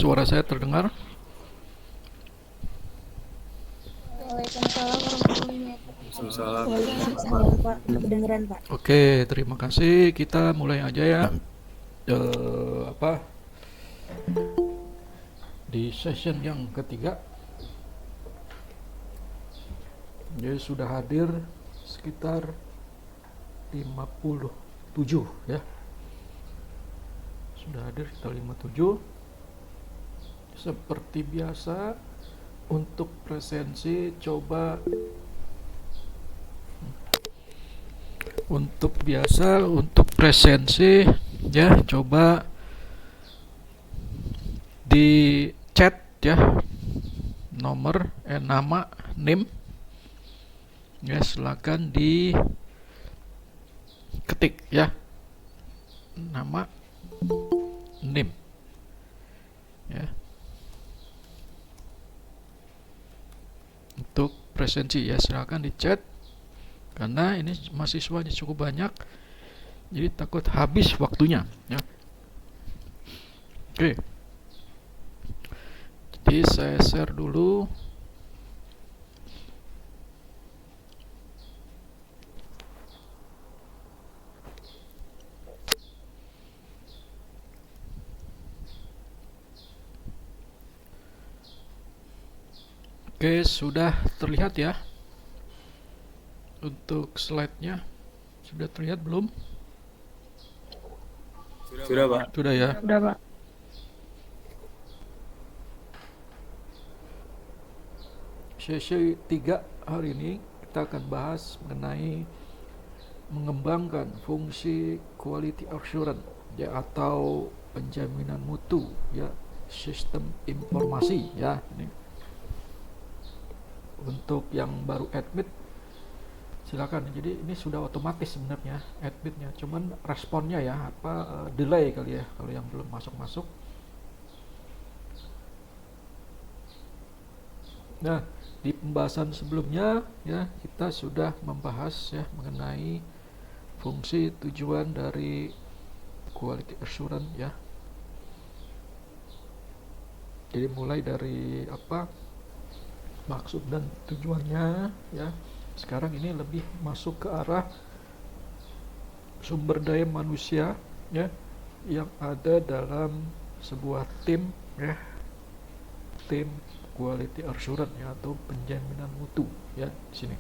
suara saya terdengar? Waalaikumsalam warahmatullahi wabarakatuh. Waalaikumsalam Pak, kedengeran Pak. Oke, terima kasih. Kita mulai aja ya. Di session yang ketiga, jadi sudah hadir sekitar 57 ya. Sudah hadir sekitar 57. Seperti biasa, untuk presensi coba untuk presensi ya, coba di chat ya, nomor nama NIM ya, silakan di ketik ya, nama NIM ya, untuk presensi ya, silakan di chat karena ini mahasiswanya cukup banyak, jadi takut habis waktunya ya. Oke, jadi saya share dulu. Oke, sudah terlihat ya untuk slide-nya? Sudah terlihat belum? Sudah Pak. Sudah ya. Udah Pak. Sesi 3 hari ini kita akan bahas mengenai mengembangkan fungsi quality assurance ya, atau penjaminan mutu ya, sistem informasi ya. Ini untuk yang baru admit silakan. Jadi ini sudah otomatis sebenarnya admitnya, cuman responnya ya delay kali ya kalau yang belum masuk. Nah, di pembahasan sebelumnya ya, kita sudah membahas ya mengenai fungsi tujuan dari quality assurance ya. Jadi mulai dari maksud dan tujuannya ya. Sekarang ini lebih masuk ke arah sumber daya manusia ya, yang ada dalam sebuah tim ya, tim quality assurance ya, atau penjaminan mutu ya di sini.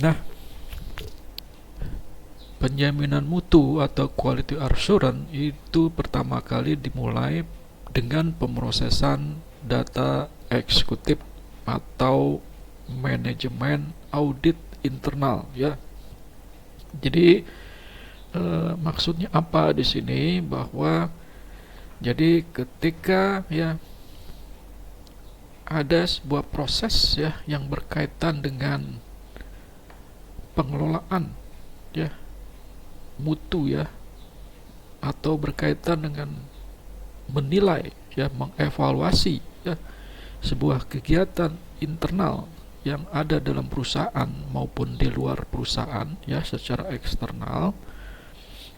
Nah, penjaminan mutu atau quality assurance itu pertama kali dimulai dengan pemrosesan data eksekutif atau manajemen audit internal ya. Jadi maksudnya apa di sini, bahwa jadi ketika ya ada sebuah proses ya yang berkaitan dengan pengelolaan ya mutu ya, atau berkaitan dengan menilai ya, mengevaluasi ya sebuah kegiatan internal yang ada dalam perusahaan maupun di luar perusahaan ya, secara eksternal,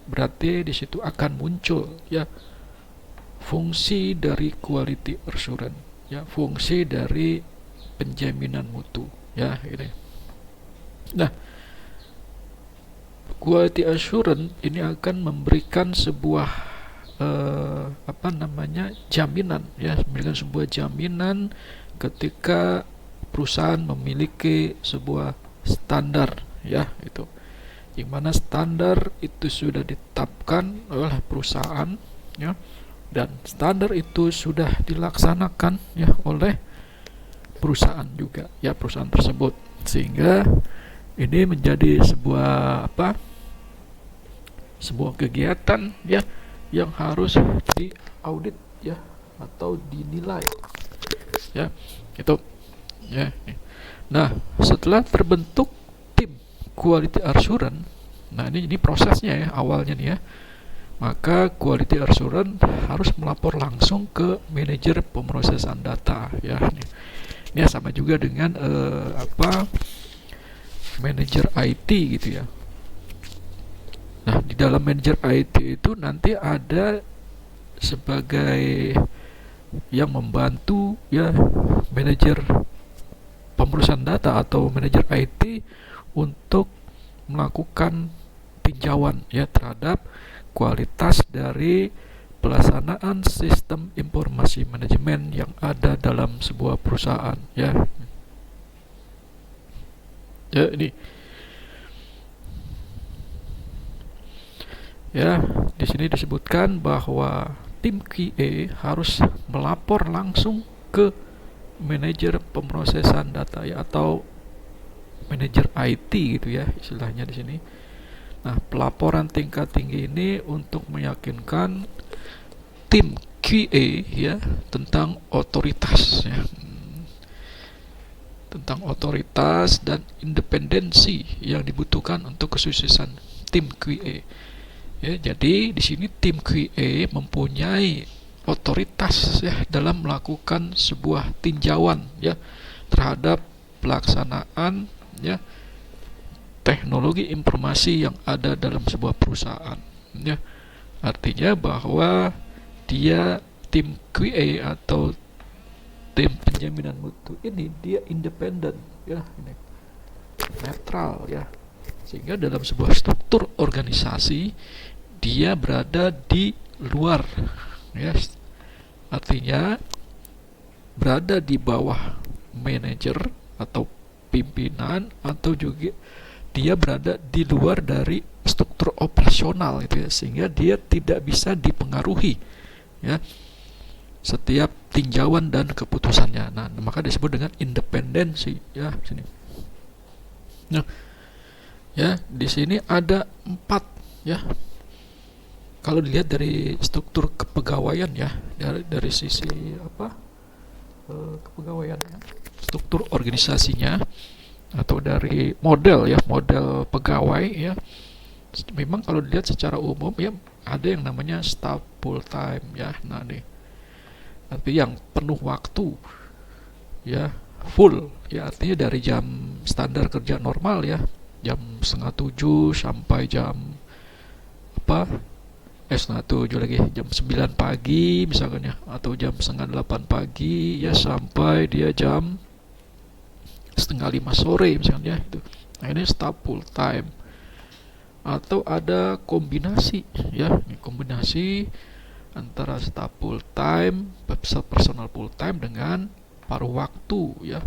berarti di situ akan muncul ya fungsi dari quality assurance ya, fungsi dari penjaminan mutu ya ini. Nah, quality assurance ini akan memberikan sebuah jaminan ya, memberikan sebuah jaminan ketika perusahaan memiliki sebuah standar ya, itu yang mana standar itu sudah ditetapkan oleh perusahaan ya, dan standar itu sudah dilaksanakan ya oleh perusahaan juga ya, perusahaan tersebut, sehingga ini menjadi sebuah sebuah kegiatan ya yang harus diaudit ya, atau dinilai ya, itu ya. Nah, setelah terbentuk tim quality assurance, nah ini prosesnya ya, awalnya nih ya, maka quality assurance harus melapor langsung ke manajer pemrosesan data ya. Ini sama juga dengan manajer IT gitu ya. Nah, di dalam manajer IT itu nanti ada sebagai yang membantu ya manajer pemrosesan data atau manajer IT untuk melakukan tinjauan ya terhadap kualitas dari pelaksanaan sistem informasi manajemen yang ada dalam sebuah perusahaan ya. Ya ini ya, di sini disebutkan bahwa tim QA harus melapor langsung ke manajer pemrosesan data ya atau manajer IT gitu ya istilahnya di sini. Nah, pelaporan tingkat tinggi ini untuk meyakinkan tim QA ya tentang otoritas ya. Tentang otoritas dan independensi yang dibutuhkan untuk kesuksesan tim QA. Ya, jadi di sini tim QA mempunyai otoritas ya dalam melakukan sebuah tinjauan ya terhadap pelaksanaan ya teknologi informasi yang ada dalam sebuah perusahaan ya. Artinya bahwa dia tim QA atau tim penjaminan mutu ini dia independen ya, ini netral ya, sehingga dalam sebuah struktur organisasi dia berada di luar ya, artinya berada di bawah manajer atau pimpinan, atau juga dia berada di luar dari struktur operasional itu ya, sehingga dia tidak bisa dipengaruhi ya setiap tinjauan dan keputusannya. Nah, maka disebut dengan independensi ya sini. Nah, ya di sini ada 4 ya. Kalau dilihat dari struktur kepegawaian ya, dari sisi kepegawaiannya, struktur organisasinya atau dari model ya, model pegawai ya. Memang kalau dilihat secara umum ya ada yang namanya staff full time ya. Nah, nih nanti yang penuh waktu ya, full ya, artinya dari jam standar kerja normal ya, jam 6:30 sampai jam setengah 7 lagi, jam 9 pagi misalkan ya, atau jam setengah 8 pagi ya sampai dia jam setengah 5 sore misalkan ya itu. Nah, ini staff full time. Atau ada kombinasi ya, ini kombinasi antara staff full time, personal full time dengan paruh waktu ya.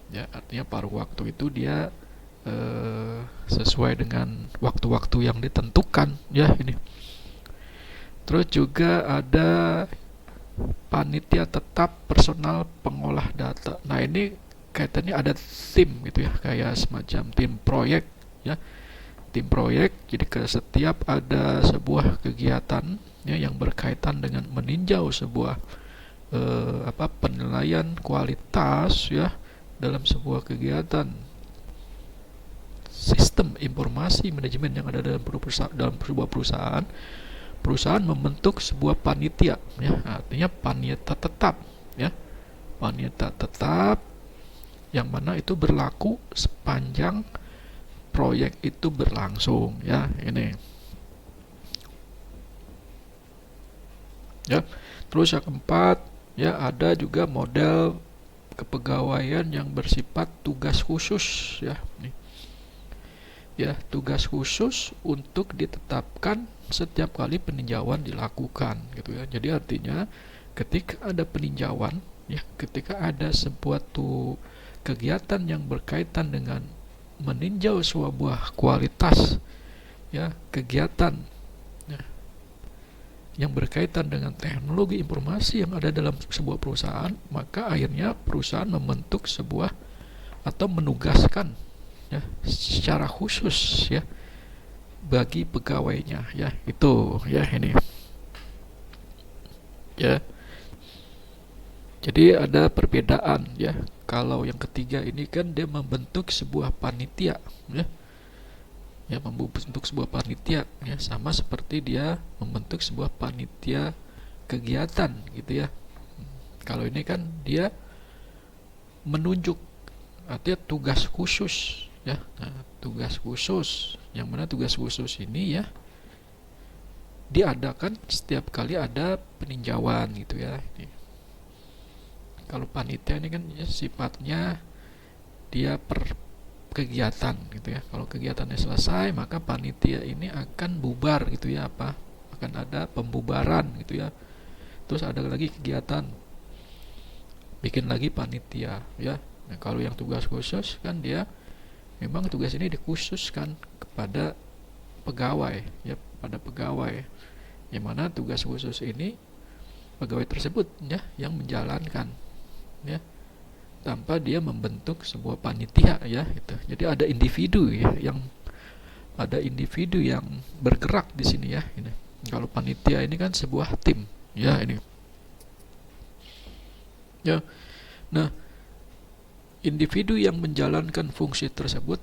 Ya, artinya paruh waktu itu dia sesuai dengan waktu-waktu yang ditentukan ya ini. Terus juga ada panitia tetap personal pengolah data. Nah, ini kaitannya ada tim gitu ya, kayak semacam tim proyek ya. Tim proyek, jadi ke setiap ada sebuah kegiatan ya yang berkaitan dengan meninjau sebuah penilaian kualitas ya dalam sebuah kegiatan sistem informasi manajemen yang ada dalam sebuah perusahaan. Perusahaan membentuk sebuah panitia ya, artinya panitia tetap ya, panitia tetap yang mana itu berlaku sepanjang proyek itu berlangsung ya ini ya. Terus yang keempat ya, ada juga model kepegawaian yang bersifat tugas khusus ya nih. Ya, tugas khusus untuk ditetapkan setiap kali peninjauan dilakukan gitu ya. Jadi artinya ketika ada peninjauan ya, ketika ada suatu kegiatan yang berkaitan dengan meninjau sebuah kualitas ya, kegiatan ya, yang berkaitan dengan teknologi informasi yang ada dalam sebuah perusahaan, maka akhirnya perusahaan membentuk sebuah atau menugaskan ya secara khusus ya bagi pegawainya ya, itu ya ini ya. Jadi ada perbedaan ya. Kalau yang ketiga ini kan dia membentuk sebuah panitia ya, ya membentuk sebuah panitia ya, sama seperti dia membentuk sebuah panitia kegiatan gitu ya. Kalau ini kan dia menunjuk, artinya tugas khusus ya. Nah, tugas khusus yang mana tugas khusus ini ya diadakan setiap kali ada peninjauan gitu ya. Ini. Kalau panitia ini kan ya sifatnya dia per kegiatan gitu ya. Kalau kegiatannya selesai, maka panitia ini akan bubar gitu ya, akan ada pembubaran gitu ya. Terus ada lagi kegiatan, bikin lagi panitia ya. Nah, kalau yang tugas khusus kan dia memang tugas ini dikhususkan kepada pegawai ya, pada pegawai. Yang mana tugas khusus ini pegawai tersebut ya yang menjalankan ya, tanpa dia membentuk sebuah panitia ya gitu. Jadi ada individu ya, yang bergerak di sini ya ini. Kalau panitia ini kan sebuah tim ya ini. Ya. Nah, individu yang menjalankan fungsi tersebut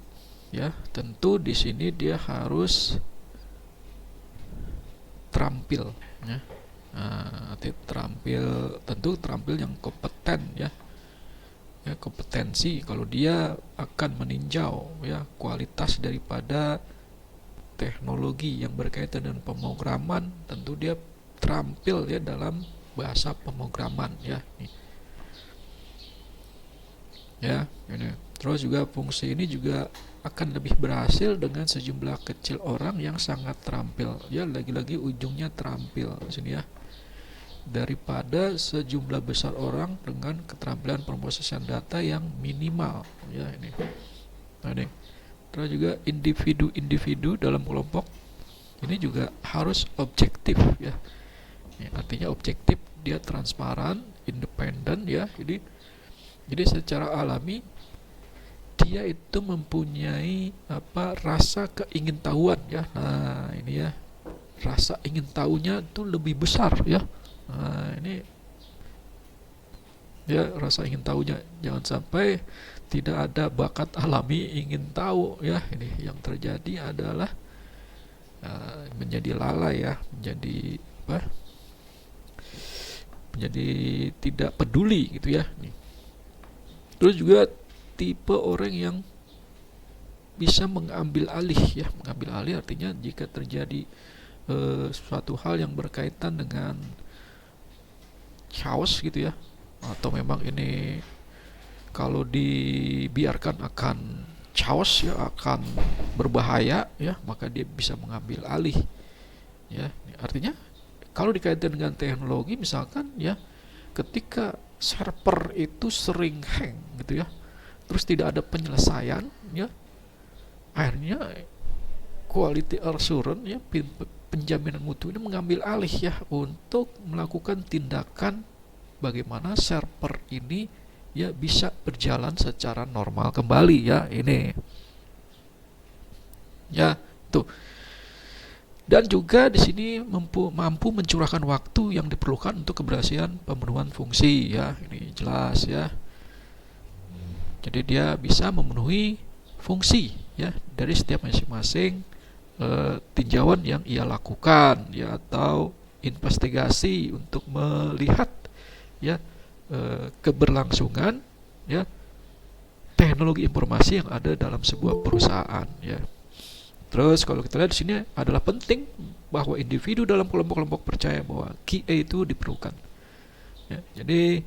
ya, tentu di sini dia harus terampil ya. Nah, tentu terampil yang kompeten ya. Ya, kompetensi kalau dia akan meninjau ya kualitas daripada teknologi yang berkaitan dengan pemrograman, tentu dia terampil ya dalam bahasa pemrograman ya. Ya, ini. Terus juga fungsi ini juga akan lebih berhasil dengan sejumlah kecil orang yang sangat terampil. Ya, lagi-lagi ujungnya terampil di sini ya. Daripada sejumlah besar orang dengan keterampilan pemrosesan data yang minimal ya ini. Nah, ini. Terus juga individu-individu dalam kelompok ini juga harus objektif ya. Artinya objektif, dia transparan, independen ya. Jadi secara alami dia itu mempunyai rasa keingintahuan ya. Nah, ini ya. Rasa ingin tahunya itu lebih besar ya. Nah, ini ya rasa ingin tahunya, jangan sampai tidak ada bakat alami ingin tahu ya. Ini yang terjadi adalah menjadi lalai ya, menjadi tidak peduli gitu ya. Terus juga tipe orang yang bisa mengambil alih ya. Mengambil alih artinya jika terjadi suatu hal yang berkaitan dengan chaos gitu ya, atau memang ini kalau dibiarkan akan chaos ya, akan berbahaya ya, maka dia bisa mengambil alih ya. Artinya kalau dikaitkan dengan teknologi misalkan ya, ketika server itu sering hang gitu ya, terus tidak ada penyelesaian ya, akhirnya quality assurance ya, penjaminan mutu ini mengambil alih ya untuk melakukan tindakan bagaimana server ini ya bisa berjalan secara normal kembali ya ini. Ya, tuh. Dan juga di sini mampu mencurahkan waktu yang diperlukan untuk keberhasilan pemenuhan fungsi ya. Ini jelas ya. Jadi dia bisa memenuhi fungsi ya dari setiap masing-masing tinjauan yang ia lakukan ya, atau investigasi untuk melihat ya keberlangsungan ya teknologi informasi yang ada dalam sebuah perusahaan ya. Terus kalau kita lihat di sini adalah penting bahwa individu dalam kelompok-kelompok percaya bahwa QA itu diperlukan ya. Jadi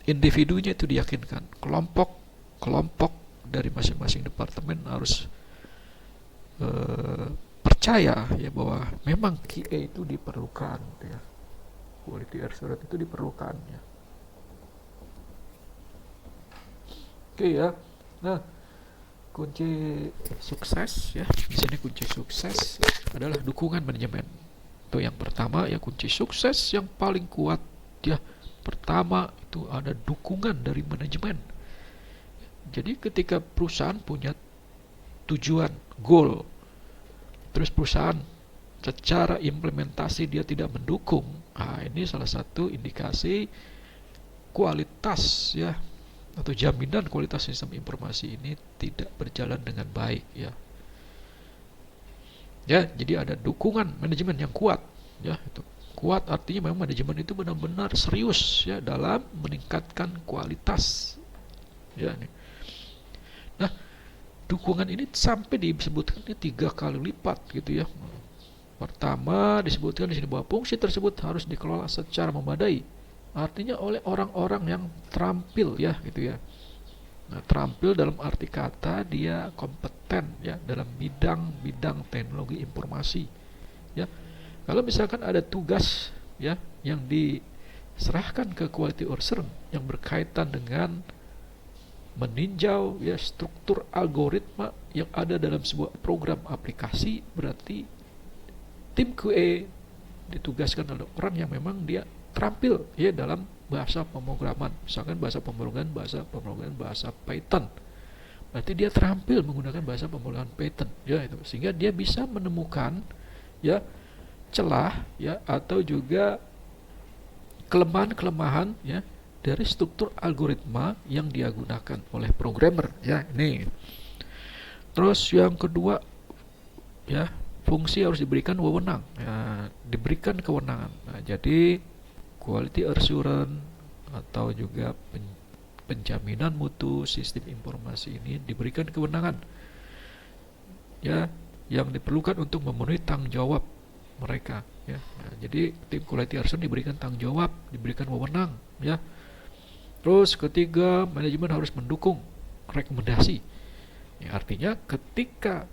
individunya itu diyakinkan, kelompok dari masing-masing departemen harus percaya ya bahwa memang QA itu diperlukan ya. Quality assurance itu diperlukan ya. Oke ya. Nah, kunci sukses ya. Di sini kunci sukses adalah dukungan manajemen. Itu yang pertama ya, kunci sukses yang paling kuat ya. Pertama itu ada dukungan dari manajemen. Jadi ketika perusahaan punya tujuan, goal, terus perusahaan secara implementasi dia tidak mendukung, ini salah satu indikasi kualitas ya, atau jaminan kualitas sistem informasi ini tidak berjalan dengan baik ya. Ya, jadi ada dukungan manajemen yang kuat ya. Itu kuat artinya memang manajemen itu benar-benar serius ya dalam meningkatkan kualitas ya. Nah, dukungan ini sampai disebutkan 3 kali lipat gitu ya. Pertama, disebutkan di sini bahwa fungsi tersebut harus dikelola secara memadai. Artinya oleh orang-orang yang terampil ya gitu ya. Nah, terampil dalam arti kata dia kompeten ya dalam bidang-bidang teknologi informasi ya. Kalau misalkan ada tugas ya yang diserahkan ke quality assurance yang berkaitan dengan meninjau ya struktur algoritma yang ada dalam sebuah program aplikasi, berarti tim QA ditugaskan oleh orang yang memang dia terampil ya dalam bahasa pemrograman, misalkan bahasa Python, berarti dia terampil menggunakan bahasa pemrograman Python ya itu, sehingga dia bisa menemukan ya celah ya atau juga kelemahan-kelemahan ya dari struktur algoritma yang dia gunakan oleh programmer ya ini. Terus yang kedua ya, fungsi harus diberikan wewenang ya, diberikan kewenangan. Nah, jadi quality assurance atau juga penjaminan mutu sistem informasi ini diberikan kewenangan ya yang diperlukan untuk memenuhi tanggung jawab mereka ya. Nah, jadi tim quality assurance diberikan tanggung jawab, diberikan wewenang ya. Terus ketiga, manajemen harus mendukung rekomendasi ya, artinya ketika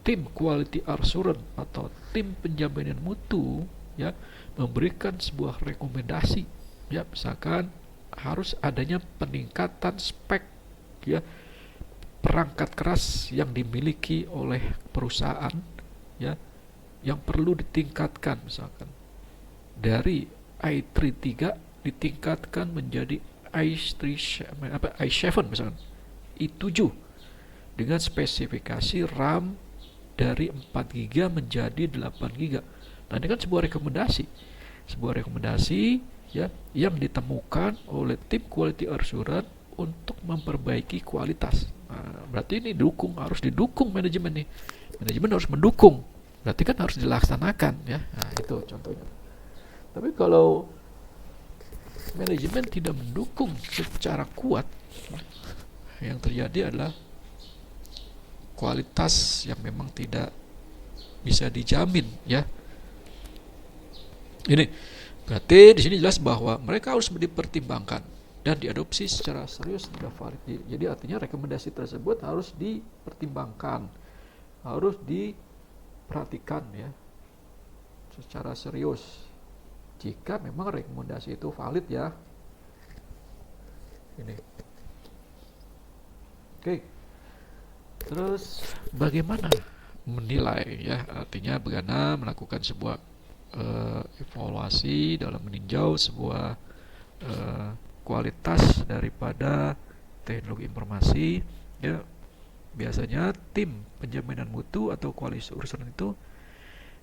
tim quality assurance atau tim penjaminan mutu ya memberikan sebuah rekomendasi ya, misalkan harus adanya peningkatan spek ya perangkat keras yang dimiliki oleh perusahaan ya yang perlu ditingkatkan, misalkan dari i3 ditingkatkan menjadi i7 misalkan i7 dengan spesifikasi RAM dari 4 GB menjadi 8 GB. Nah, ini kan sebuah rekomendasi ya yang ditemukan oleh tim quality assurance untuk memperbaiki kualitas. Nah, berarti ini harus didukung manajemen nih. Manajemen harus mendukung. Berarti kan harus dilaksanakan ya. Nah, itu contohnya. Tapi kalau manajemen tidak mendukung secara kuat, yang terjadi adalah kualitas yang memang tidak bisa dijamin ya. Ini berarti di sini jelas bahwa mereka harus dipertimbangkan dan diadopsi secara serius dan valid. Jadi artinya rekomendasi tersebut harus dipertimbangkan, harus diperhatikan ya secara serius. Jika memang rekomendasi itu valid ya. Ini. Oke. Terus bagaimana menilai ya? Artinya bagaimana melakukan sebuah evaluasi dalam meninjau sebuah kualitas daripada teknologi informasi ya. Biasanya tim penjaminan mutu atau quality assurance itu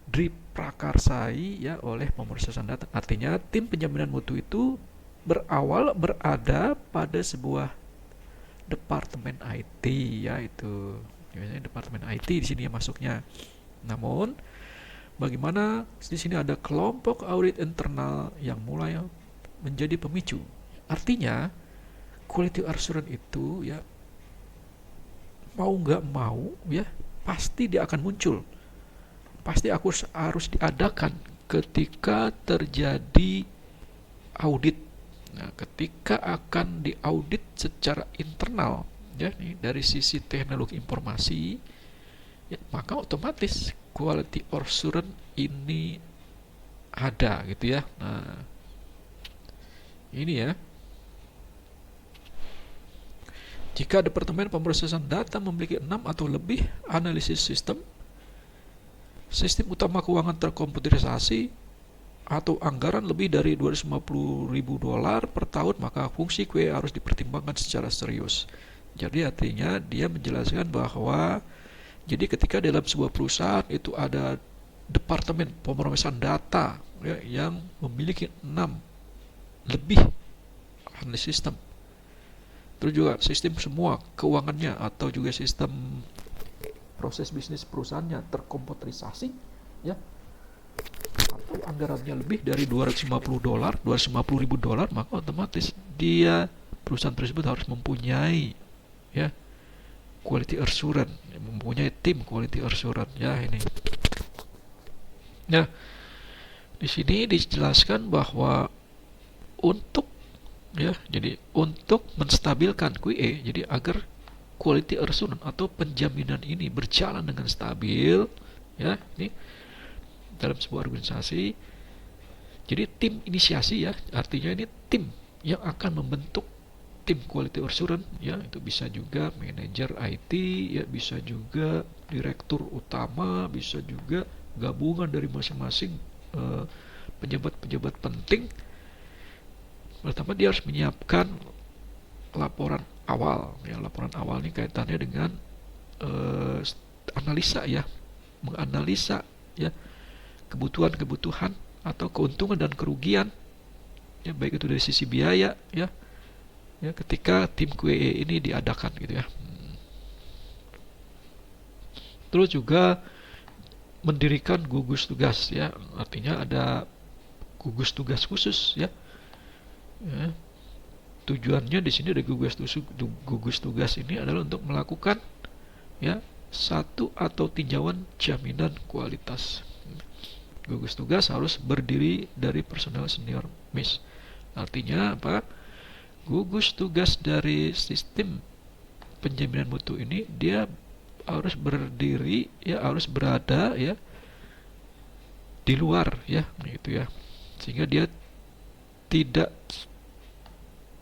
diprakarsai ya oleh pemrosesan data. Artinya tim penjaminan mutu itu berada pada sebuah departemen IT ya, itu biasanya departemen IT di sini masuknya. Namun bagaimana di sini ada kelompok audit internal yang mulai menjadi pemicu. Artinya quality assurance itu ya mau nggak mau ya pasti dia akan muncul. Pasti harus diadakan ketika terjadi audit. Nah, ketika akan diaudit secara internal ya nih, dari sisi teknologi informasi ya, maka otomatis quality assurance ini ada gitu ya. Nah, ini ya. Jika Departemen Pemrosesan Data memiliki 6 atau lebih analisis sistem utama keuangan terkomputerisasi atau anggaran lebih dari $250.000 per tahun, maka fungsi QA harus dipertimbangkan secara serius. Jadi artinya dia menjelaskan bahwa jadi ketika dalam sebuah perusahaan itu ada departemen pemrosesan data ya, yang memiliki 6 lebih analisis sistem, terus juga sistem semua keuangannya atau juga sistem proses bisnis perusahaannya terkomputerisasi ya, atau anggarannya lebih dari $250.000, maka otomatis perusahaan tersebut harus mempunyai ya quality assurance, mempunyai tim quality assurance ya ini. Nah, di sini dijelaskan bahwa untuk jadi untuk menstabilkan QA, jadi agar quality assurance atau penjaminan ini berjalan dengan stabil, ini dalam sebuah organisasi. Jadi tim inisiasi, artinya ini tim yang akan membentuk tim quality assurance, itu bisa juga manajer IT, bisa juga direktur utama, bisa juga gabungan dari masing-masing pejabat-pejabat penting. Pertama dia harus menyiapkan laporan awal. Laporan awal ini kaitannya dengan analisa, menganalisa kebutuhan-kebutuhan atau keuntungan dan kerugian, baik itu dari sisi biaya, ketika tim QA ini diadakan gitu ya. Terus juga mendirikan gugus tugas, artinya ada gugus tugas khusus, tujuannya di sini ada gugus tugas ini adalah untuk melakukan satu atau tinjauan jaminan kualitas. Gugus tugas harus berdiri dari personel senior MIS. Artinya apa? Gugus tugas dari sistem penjaminan mutu ini dia harus berdiri, harus berada di luar, gitu ya, sehingga dia tidak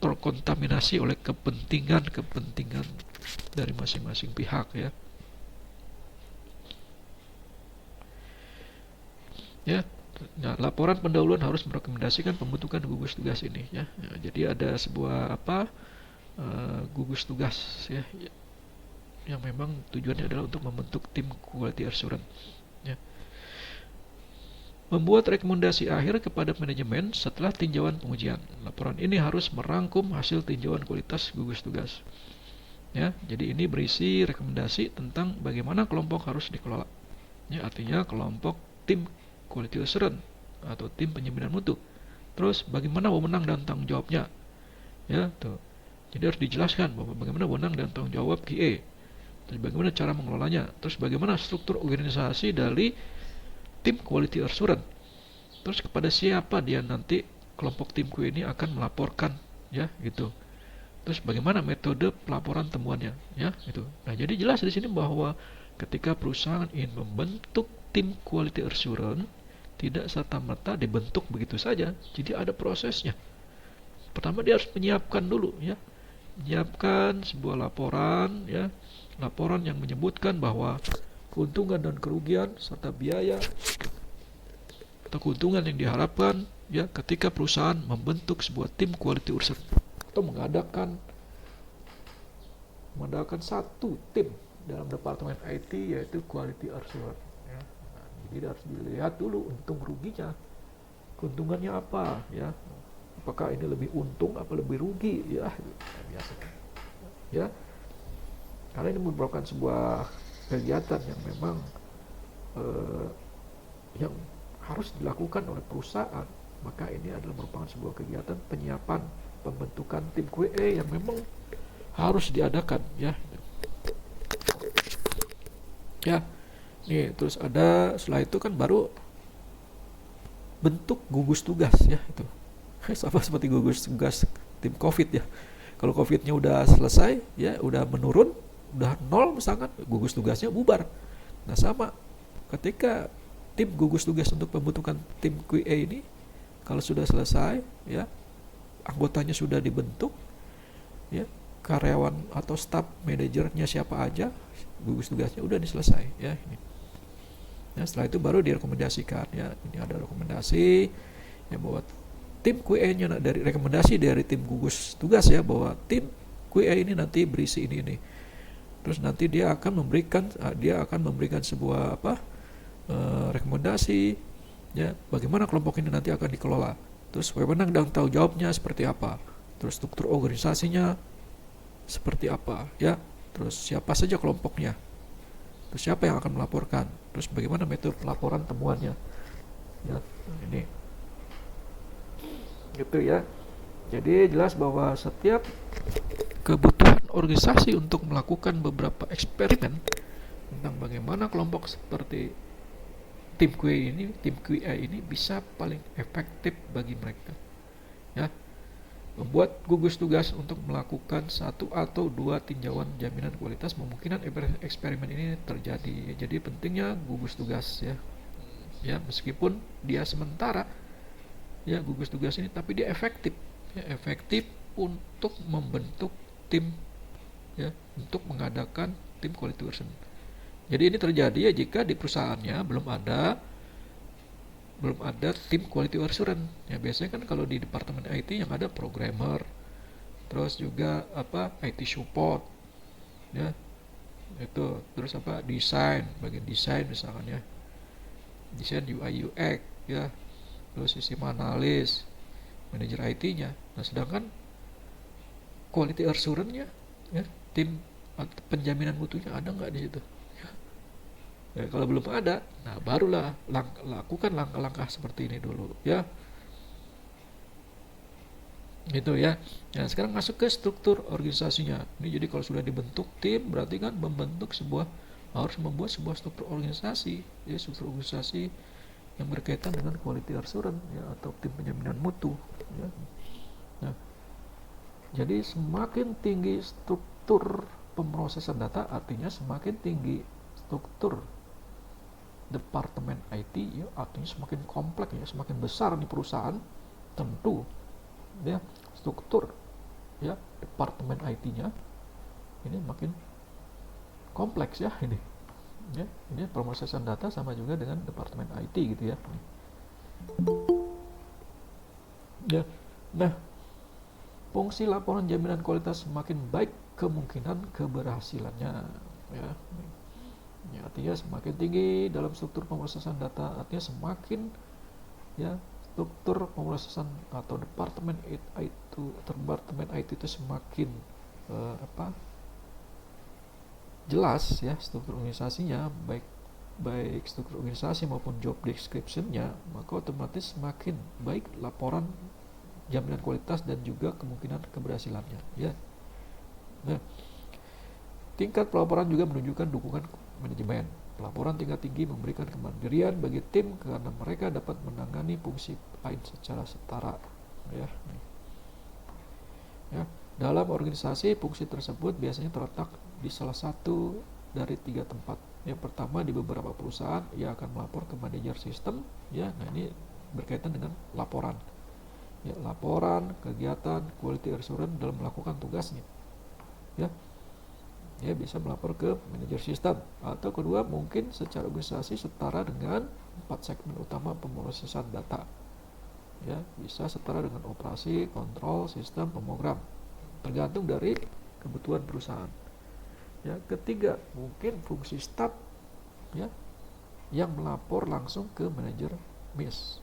terkontaminasi oleh kepentingan dari masing-masing pihak, Nah, laporan pendahuluan harus merekomendasikan pembentukan gugus tugas ini, jadi ada sebuah gugus tugas, yang memang tujuannya adalah untuk membentuk tim quality assurance, Membuat rekomendasi akhir kepada manajemen setelah tinjauan pengujian. Laporan ini harus merangkum hasil tinjauan kualitas gugus tugas. Jadi ini berisi rekomendasi tentang bagaimana kelompok harus dikelola. Artinya kelompok tim quality assurance atau tim penjaminan mutu. Terus bagaimana wewenang dan tanggung jawabnya. Jadi harus dijelaskan bahwa bagaimana wewenang dan tanggung jawab QA. Terus bagaimana cara mengelolanya. Terus bagaimana struktur organisasi dari tim quality assurance. Terus kepada siapa dia nanti kelompok tim QA ini akan melaporkan, gitu. Terus bagaimana metode pelaporan temuannya, gitu. Nah, jadi jelas di sini bahwa ketika perusahaan ingin membentuk tim quality assurance, tidak serta-merta dibentuk begitu saja. Jadi ada prosesnya. Pertama dia harus menyiapkan dulu, menyiapkan sebuah laporan, laporan yang menyebutkan bahwa keuntungan dan kerugian serta biaya atau keuntungan yang diharapkan ketika perusahaan membentuk sebuah tim quality assurance atau mengadakan satu tim dalam departemen IT yaitu quality assurance. Jadi harus dilihat dulu untung ruginya, keuntungannya apa, apakah ini lebih untung apa lebih rugi, biasanya, karena ini merupakan sebuah kegiatan yang memang yang harus dilakukan oleh perusahaan, maka ini adalah merupakan sebuah kegiatan penyiapan pembentukan tim QA yang memang harus diadakan, nih terus ada setelah itu kan baru bentuk gugus tugas, itu sama seperti gugus tugas tim COVID, kalau COVID-nya udah selesai, udah menurun, udah nol misalkan, gugus tugasnya bubar. Nah sama ketika tim gugus tugas untuk pembentukan tim QA ini kalau sudah selesai, anggotanya sudah dibentuk, karyawan atau staff manajernya siapa aja, gugus tugasnya udah selesai, ini. Setelah itu baru direkomendasikan, ini ada rekomendasi bahwa tim QA-nya dari rekomendasi dari tim gugus tugas, bahwa tim QA ini nanti berisi ini. Terus nanti dia akan memberikan sebuah rekomendasi, bagaimana kelompok ini nanti akan dikelola. Terus wewenang dan tanggung jawabnya seperti apa. Terus struktur organisasinya seperti apa, Terus siapa saja kelompoknya. Terus siapa yang akan melaporkan. Terus bagaimana metode pelaporan temuannya. Ini. Gitu ya. Jadi jelas bahwa setiap kebutuhan organisasi untuk melakukan beberapa eksperimen tentang bagaimana kelompok seperti tim QA ini bisa paling efektif bagi mereka, ya, membuat gugus tugas untuk melakukan satu atau dua tinjauan jaminan kualitas memungkinkan eksperimen ini terjadi. Jadi pentingnya gugus tugas, ya meskipun dia sementara, ya gugus tugas ini, tapi dia efektif, ya efektif untuk membentuk tim, ya untuk mengadakan tim quality assurance. Jadi ini terjadi ya jika di perusahaannya belum ada tim quality assurance. Ya biasanya kan kalau di departemen IT yang ada programmer, terus juga IT support, ya itu, terus bagian desain misalkan, ya desain UI UX, ya terus sistem analis, manajer IT-nya. Nah sedangkan quality assurance-nya, ya tim penjaminan mutunya ada nggak di situ? Ya, kalau belum ada, nah barulah lakukan langkah-langkah seperti ini dulu, ya. Gitu ya. Nah, sekarang masuk ke struktur organisasinya. Ini jadi kalau sudah dibentuk tim, berarti kan harus membuat sebuah struktur organisasi, ya struktur organisasi yang berkaitan dengan quality assurance, ya atau tim penjaminan mutu, ya. Nah, jadi semakin tinggi struktur pemrosesan data, artinya semakin tinggi struktur departemen IT, ya artinya semakin kompleks, ya semakin besar nih perusahaan, tentu ya struktur, ya departemen IT-nya ini makin kompleks, ya ini pemrosesan data sama juga dengan departemen IT gitu ya. Nah, fungsi laporan jaminan kualitas semakin baik, kemungkinan keberhasilannya, ya. Ya, artinya semakin tinggi dalam struktur pemrosesan data, artinya semakin, ya struktur pemrosesan atau departemen IT itu semakin jelas, ya struktur organisasinya, baik struktur organisasi maupun job description-nya, maka otomatis semakin baik laporan jaminan kualitas dan juga kemungkinan keberhasilannya, ya. Nah, tingkat pelaporan juga menunjukkan dukungan manajemen. Pelaporan tingkat tinggi memberikan kemandirian bagi tim karena mereka dapat menangani fungsi lain secara setara, ya. Dalam organisasi, fungsi tersebut biasanya terletak di salah satu dari 3 tempat. Yang pertama, di beberapa perusahaan ia akan melapor ke manajer sistem, ya. Nah, ini berkaitan dengan laporan. Ya, laporan kegiatan quality assurance dalam melakukan tugasnya. Ya, bisa melapor ke manajer sistem. Atau kedua, mungkin secara organisasi setara dengan 4 segmen utama pemrosesan data. Ya, bisa setara dengan operasi, kontrol, sistem, pemrogram. Tergantung dari kebutuhan perusahaan. Ya, ketiga, mungkin fungsi staf, ya, yang melapor langsung ke manajer MIS.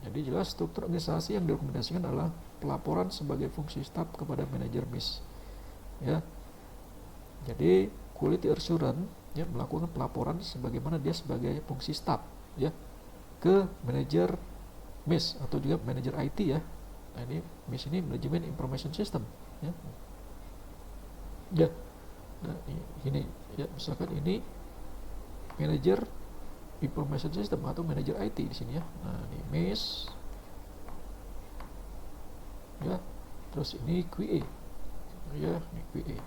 Jadi jelas struktur organisasi yang direkomendasikan adalah pelaporan sebagai fungsi staf kepada manajer MIS. Ya. Jadi quality assurance, ya melakukan pelaporan sebagaimana dia sebagai fungsi staf, ya ke manajer MIS atau juga manajer IT, ya. Nah, ini MIS ini manajemen information system, ya. Ya. Nah, ini ya misalkan ini manajer information system atau manajer IT di sini, ya. Nah, ini MIS, ya. Terus ini QA, ya, ini QA,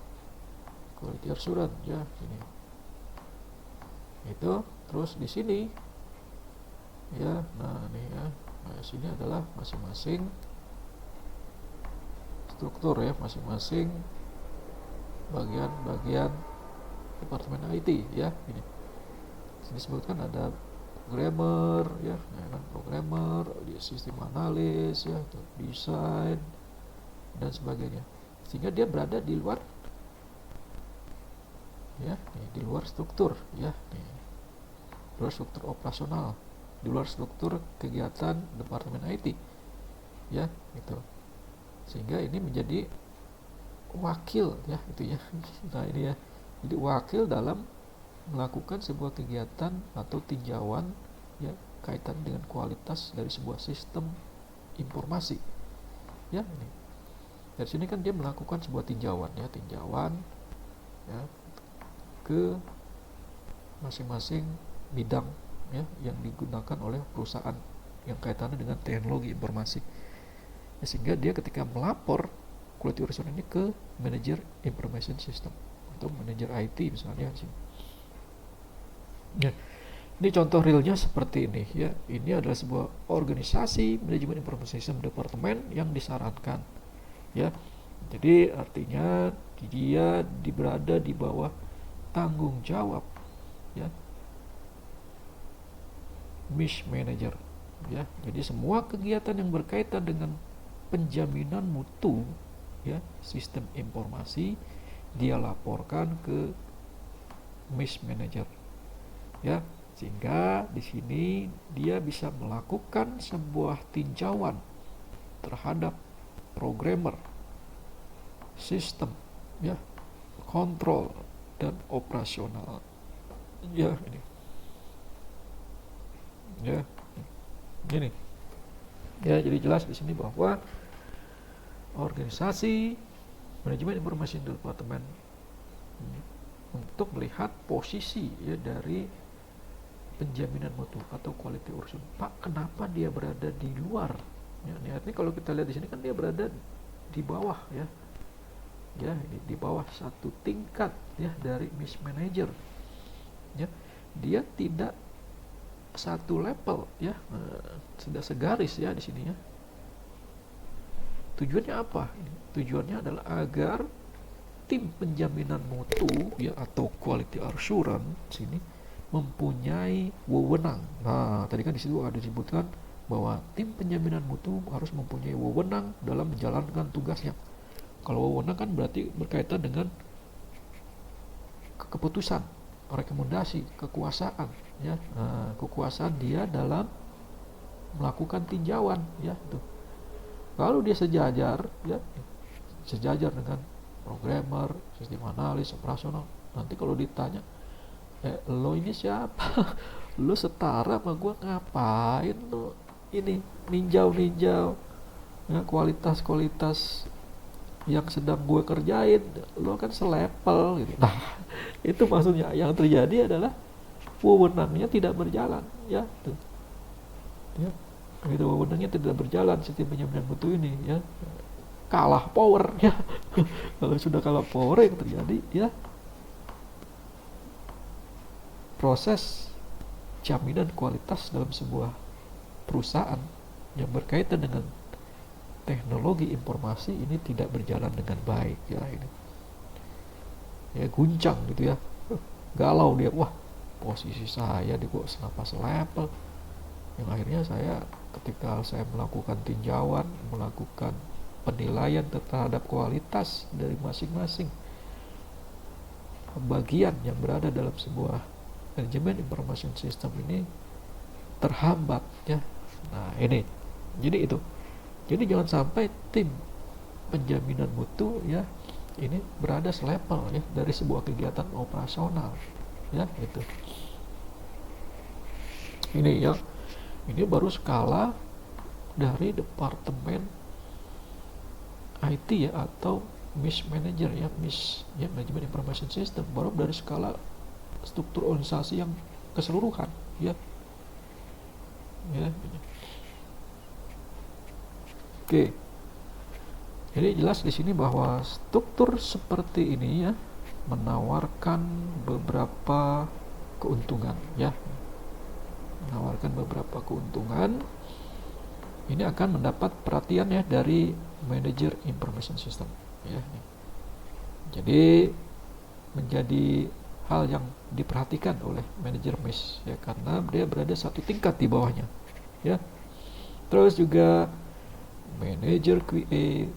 quality assurance, ya, ini. Itu terus di sini, ya. Nah, ini ya. Nah, sini adalah masing-masing struktur, ya, masing-masing bagian-bagian departemen IT, ya. Ini disebutkan ada programmer, ya, programmer, sistem analis, ya, desain dan sebagainya, sehingga dia berada di luar, ya, di luar struktur, ya, di luar struktur operasional, di luar struktur kegiatan departemen IT, ya, gitu, sehingga ini menjadi wakil, ya, itu ya. Nah, ini ya, jadi wakil dalam melakukan sebuah kegiatan atau tinjauan, ya kaitan dengan kualitas dari sebuah sistem informasi, ya. Ini dari sini kan dia melakukan sebuah tinjauan, ya ke masing-masing bidang ya yang digunakan oleh perusahaan yang kaitannya dengan teknologi informasi. Ya, sehingga dia ketika melapor quality assurance ini ke manager information system atau manager IT misalnya di sini. Ya, ini contoh realnya seperti ini ya. Ini adalah sebuah organisasi manajemen information system departemen yang disarankan ya. Jadi artinya dia berada di bawah tanggung jawab ya MIS manager ya. Jadi semua kegiatan yang berkaitan dengan penjaminan mutu ya sistem informasi dia laporkan ke MIS manager ya, sehingga di sini dia bisa melakukan sebuah tinjauan terhadap programmer, sistem ya, kontrol dan operasional ya. Ini ya gini ya, jadi jelas di sini bahwa organisasi manajemen informasi departemen untuk melihat posisi ya dari penjaminan mutu atau quality assurance. Pak, kenapa dia berada di luar? Ya, ini kalau kita lihat di sini kan dia berada di bawah ya. Ya, di bawah satu tingkat ya dari MIS manager. Ya, dia tidak satu level ya, sudah segaris ya di sini ya. Tujuannya apa? Tujuannya adalah agar tim penjaminan mutu ya atau quality assurance sini mempunyai wewenang. Nah, tadi kan di situ ada disebutkan bahwa tim penjaminan mutu harus mempunyai wewenang dalam menjalankan tugasnya. Kalau wewenang kan berarti berkaitan dengan keputusan, rekomendasi, kekuasaan ya. Nah, kekuasaan dia dalam melakukan tinjauan ya itu. Kalau dia sejajar ya, sejajar dengan programmer, sistem analis, operasional, nanti kalau ditanya lo ini siapa? Lo setara sama gue, ngapain lo ini ninjau ya, kualitas yang sedang gue kerjain, lo kan selevel gitu. Nah, itu maksudnya yang terjadi adalah wewenangnya tidak berjalan ya tuh. Ya, gitu, wewenangnya tidak berjalan sistem penjaminan mutu ini ya, kalah power ya. Kalau sudah kalah power yang terjadi ya proses jaminan kualitas dalam sebuah perusahaan yang berkaitan dengan teknologi informasi ini tidak berjalan dengan baik ya. Ini ya guncang gitu ya, galau dia, wah posisi saya di kok kenapa selevel, yang akhirnya saya ketika saya melakukan tinjauan, melakukan penilaian terhadap kualitas dari masing-masing bagian yang berada dalam sebuah manajemen information system ini terhambat ya. Nah ini jadi itu, jadi jangan sampai tim penjaminan mutu ya ini berada selevel ya dari sebuah kegiatan operasional ya itu. Ini ya, ini baru skala dari departemen IT ya atau MIS manager ya, MIS ya manajemen information system, baru dari skala struktur organisasi yang keseluruhan ya. Ya. Oke. Jadi jelas di sini bahwa struktur seperti ini ya menawarkan beberapa keuntungan ya. Menawarkan beberapa keuntungan. Ini akan mendapat perhatian ya dari manajer information system ya. Jadi menjadi hal yang diperhatikan oleh manajer MIS ya, karena dia berada satu tingkat di bawahnya ya. Terus juga manajer QA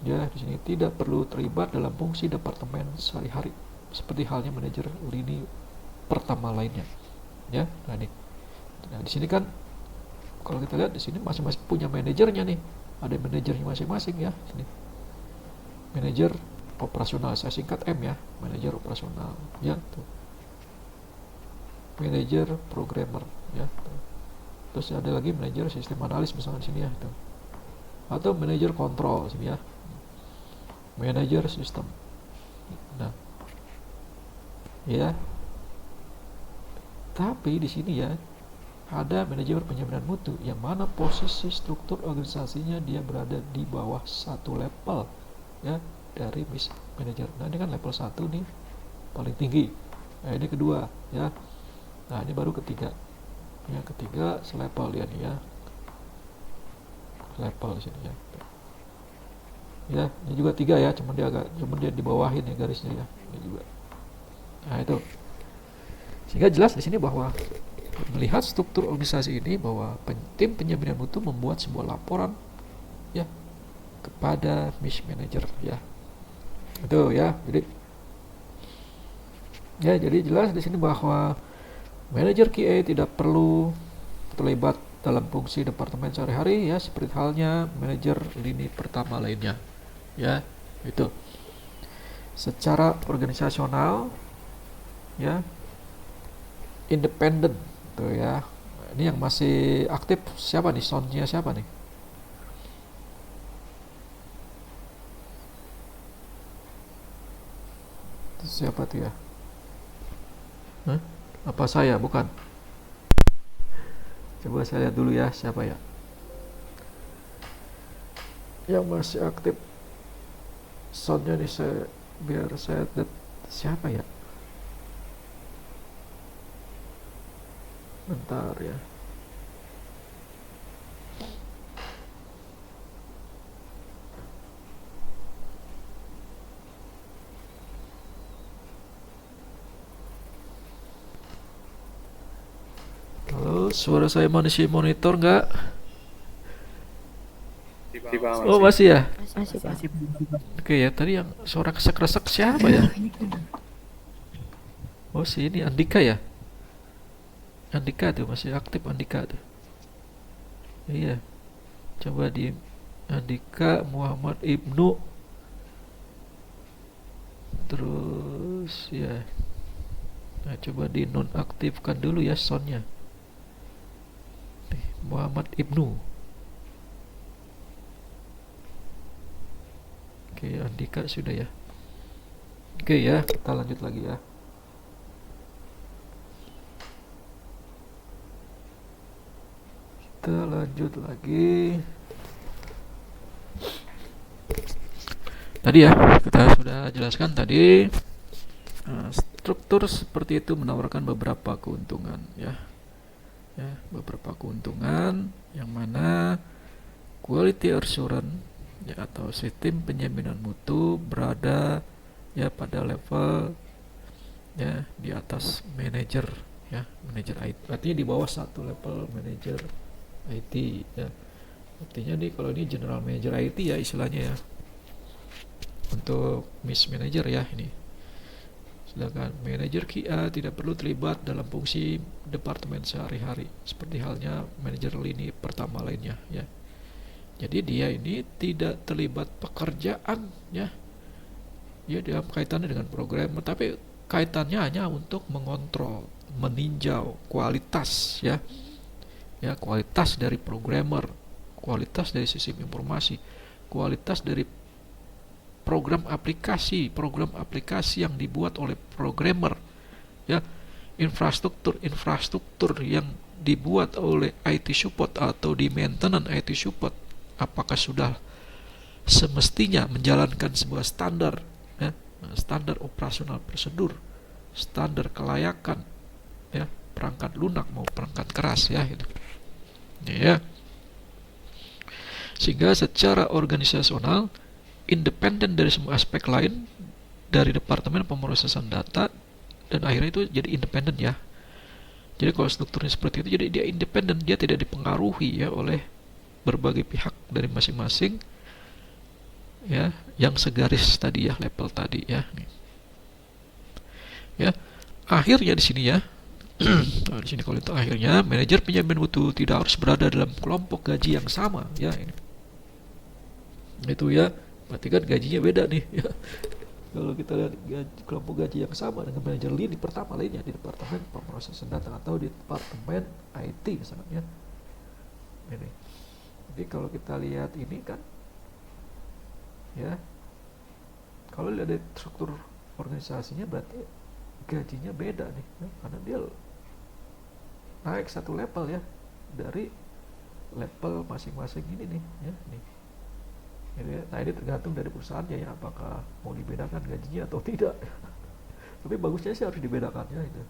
ya di sini tidak perlu terlibat dalam fungsi departemen sehari-hari seperti halnya manajer lini pertama lainnya ya. Nah di sini kan kalau kita lihat di sini masing-masing punya manajernya nih, ada manajernya masing-masing ya. Sini manajer operasional, saya singkat M ya, manajer operasional ya tuh. Manajer programmer ya tuh. Terus ada lagi manajer sistem analis misalnya di sini ya tuh. Atau manajer kontrol sini ya, manajer sistem. Nah ya Tapi di sini ya ada manajemen penjaminan mutu yang mana posisi struktur organisasinya dia berada di bawah satu level ya dari manajer. Nah ini kan level 1 nih paling tinggi. Nah ini kedua ya. Nah ini baru ketiga. Yang ketiga selevel ya nih ya. Level di sini ya. Ya, ini juga 3 ya, cuman dia di bawahin ya garisnya ya. Ini juga. Nah itu. Sehingga jelas di sini bahwa melihat struktur organisasi ini bahwa tim penjaminan mutu membuat sebuah laporan ya kepada miss manager ya. Itu ya. Jadi jelas di sini bahwa manajer QA tidak perlu terlibat dalam fungsi departemen sehari-hari ya seperti halnya manajer lini pertama lainnya. Ya, itu. Secara organisasional ya independen tuh ya. Ini yang masih aktif siapa nih? Soundnya siapa nih? Itu siapa tuh ya? Hah? Apa saya? Bukan. Coba saya lihat dulu ya siapa ya yang masih aktif soundnya nih, biar saya lihat siapa ya. Bentar ya. Halo, suara saya masih monitor nggak? Oh masih ya. Masih Pak. Oke ya, tadi yang suara kesek-kesek siapa ya? Oh si ini Andika ya. Andika tuh masih aktif Andika tuh. Iya, coba di Andika Muhammad Ibnu. Terus ya. Nah, coba dinonaktifkan dulu ya soundnya. Muhammad Ibnu. Oke, Andika sudah ya. Oke ya, kita lanjut lagi ya. Kita lanjut lagi. Tadi ya, kita sudah jelaskan tadi. Struktur seperti itu menawarkan beberapa keuntungan ya. Beberapa keuntungan yang mana quality assurance ya atau sistem penjaminan mutu berada ya pada level ya di atas manajer ya, manajer IT. Artinya di bawah satu level manajer IT ya. Artinya nih kalau ini general manager IT ya istilahnya ya. Untuk miss manager ya ini. Sedangkan manajer QA tidak perlu terlibat dalam fungsi departemen sehari-hari seperti halnya manajer lini pertama lainnya ya. Jadi dia ini tidak terlibat pekerjaan ya. Ya dalam kaitannya dengan program, tapi kaitannya hanya untuk mengontrol, meninjau kualitas ya. Ya, kualitas dari programmer, kualitas dari sistem informasi, kualitas dari program aplikasi yang dibuat oleh programmer ya, infrastruktur yang dibuat oleh IT support atau di maintenance IT support apakah sudah semestinya menjalankan sebuah standar ya, standar operasional prosedur, standar kelayakan ya, perangkat lunak mau perangkat keras ya gitu. Ya. Sehingga secara organisasional independen dari semua aspek lain dari departemen pemrosesan data dan akhirnya itu jadi independen ya. Jadi kalau strukturnya seperti itu jadi dia independen, dia tidak dipengaruhi ya oleh berbagai pihak dari masing-masing ya yang segaris tadi ya, level tadi ya. Ya, akhirnya di sini ya. Nah, di sini kalau itu akhirnya manajer penjamin mutu tidak harus berada dalam kelompok gaji yang sama ya ini. Itu ya. Berarti kan gajinya beda nih ya. Kalau kita lihat kelompok gaji yang sama dengan manajer lini pertama lainnya di departemen pemrosesan data atau di departemen IT misalnya. Ini. Jadi kalau kita lihat ini kan ya, kalau lihat dari struktur organisasinya berarti gajinya beda nih ya, karena dia naik satu level ya dari level masing-masing ini nih ya nih. Gitu ya. Nah ini tergantung dari perusahaannya ya, apakah mau dibedakan gajinya atau tidak. Tapi bagusnya sih harus dibedakan ya itu.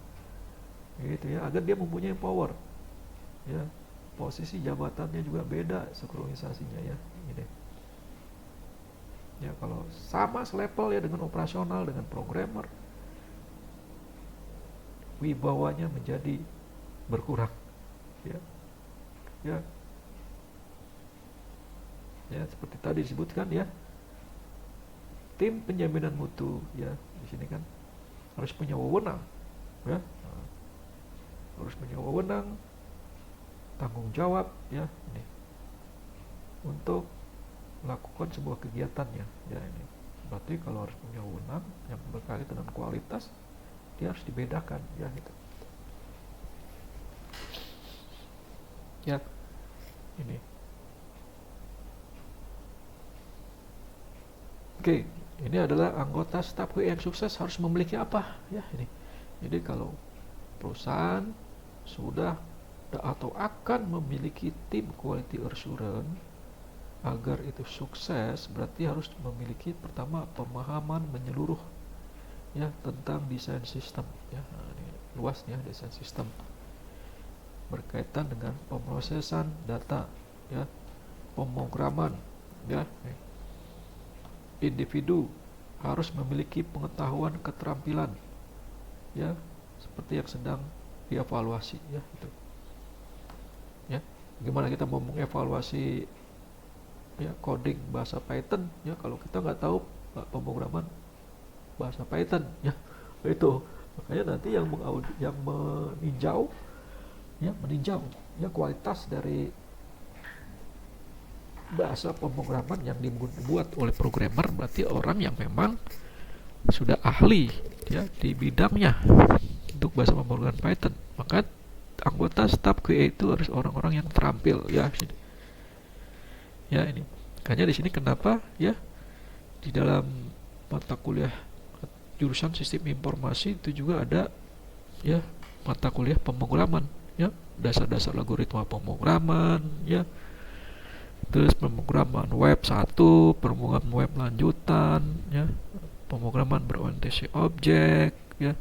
Gitu ya, agar dia mempunyai power. Ya, posisi jabatannya juga beda sinkronisasinya ya. Ini. Ya kalau sama selevel ya dengan operasional, dengan programmer, wibawanya menjadi berkurang. Ya. Ya. Ya, seperti tadi disebutkan ya, tim penjaminan mutu ya di sini kan harus punya wewenang ya, harus punya wewenang, tanggung jawab ya ini untuk melakukan sebuah kegiatannya ya ini. Berarti kalau harus punya wewenang yang berkaitan dengan kualitas, dia harus dibedakan ya gitu. Ya ini. Oke, ini adalah anggota staf QA yang sukses harus memiliki apa ya ini. Jadi kalau perusahaan sudah atau akan memiliki tim quality assurance, agar itu sukses berarti harus memiliki pertama pemahaman menyeluruh ya tentang desain sistem ya. Nah, ini luasnya desain sistem berkaitan dengan pemrosesan data ya, pemrograman ya. Individu harus memiliki pengetahuan keterampilan ya seperti yang sedang dievaluasi ya itu ya. Gimana kita mau mengevaluasi ya coding bahasa Python ya kalau kita nggak tahu pemrograman bahasa Python ya. Itu makanya nanti yang meninjau ya kualitas dari bahasa pemrograman yang dibuat oleh programmer berarti orang yang memang sudah ahli ya di bidangnya untuk bahasa pemrograman Python. Maka anggota staf QA itu harus orang-orang yang terampil ya. Ya ini. Makanya di sini kenapa ya di dalam mata kuliah jurusan sistem informasi itu juga ada ya mata kuliah pemrograman ya, dasar-dasar algoritma pemrograman ya. Terus pemrograman web 1, pemrograman web lanjutan ya, pemrograman berorientasi objek ya.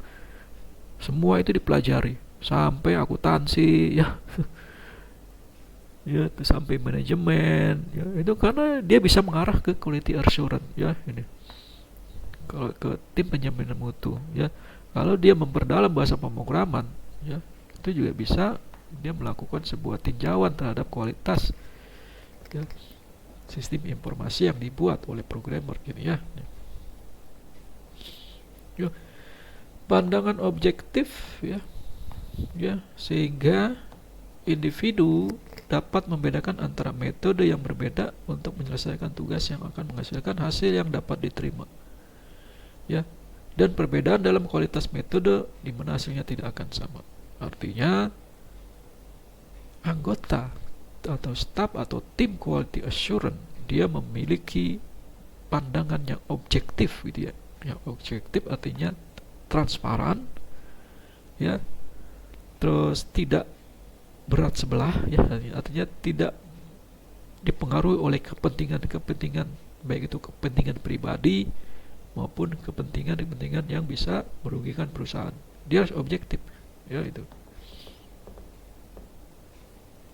Semua itu dipelajari sampai akuntansi ya. Ya, sampai manajemen ya. Itu karena dia bisa mengarah ke quality assurance ya ini. Kalau ke tim penjaminan mutu ya. Kalau dia memperdalam bahasa pemrograman ya, itu juga bisa dia melakukan sebuah tinjauan terhadap kualitas ya, sistem informasi yang dibuat oleh programmer gitu ya. Ya, pandangan objektif ya, ya sehingga individu dapat membedakan antara metode yang berbeda untuk menyelesaikan tugas yang akan menghasilkan hasil yang dapat diterima. Ya, dan perbedaan dalam kualitas metode di mana hasilnya tidak akan sama. Artinya anggota atau staff atau tim quality assurance dia memiliki pandangan yang objektif gitu ya. Yang objektif artinya transparan ya. Terus tidak berat sebelah ya, artinya tidak dipengaruhi oleh kepentingan-kepentingan baik itu kepentingan pribadi maupun kepentingan-kepentingan yang bisa merugikan perusahaan. Dia harus objektif ya itu.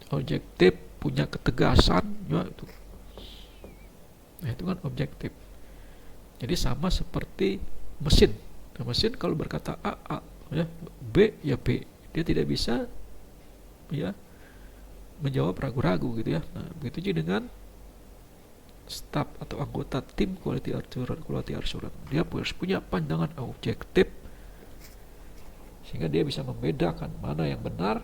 Objektif, punya ketegasan ya itu. Nah, itu kan objektif. Jadi sama seperti mesin. Nah, mesin kalau berkata A ya, B ya B. Dia tidak bisa ya menjawab ragu-ragu gitu ya. Nah, begitu juga dengan staf atau anggota tim quality assurance. Dia harus punya pandangan objektif sehingga dia bisa membedakan mana yang benar,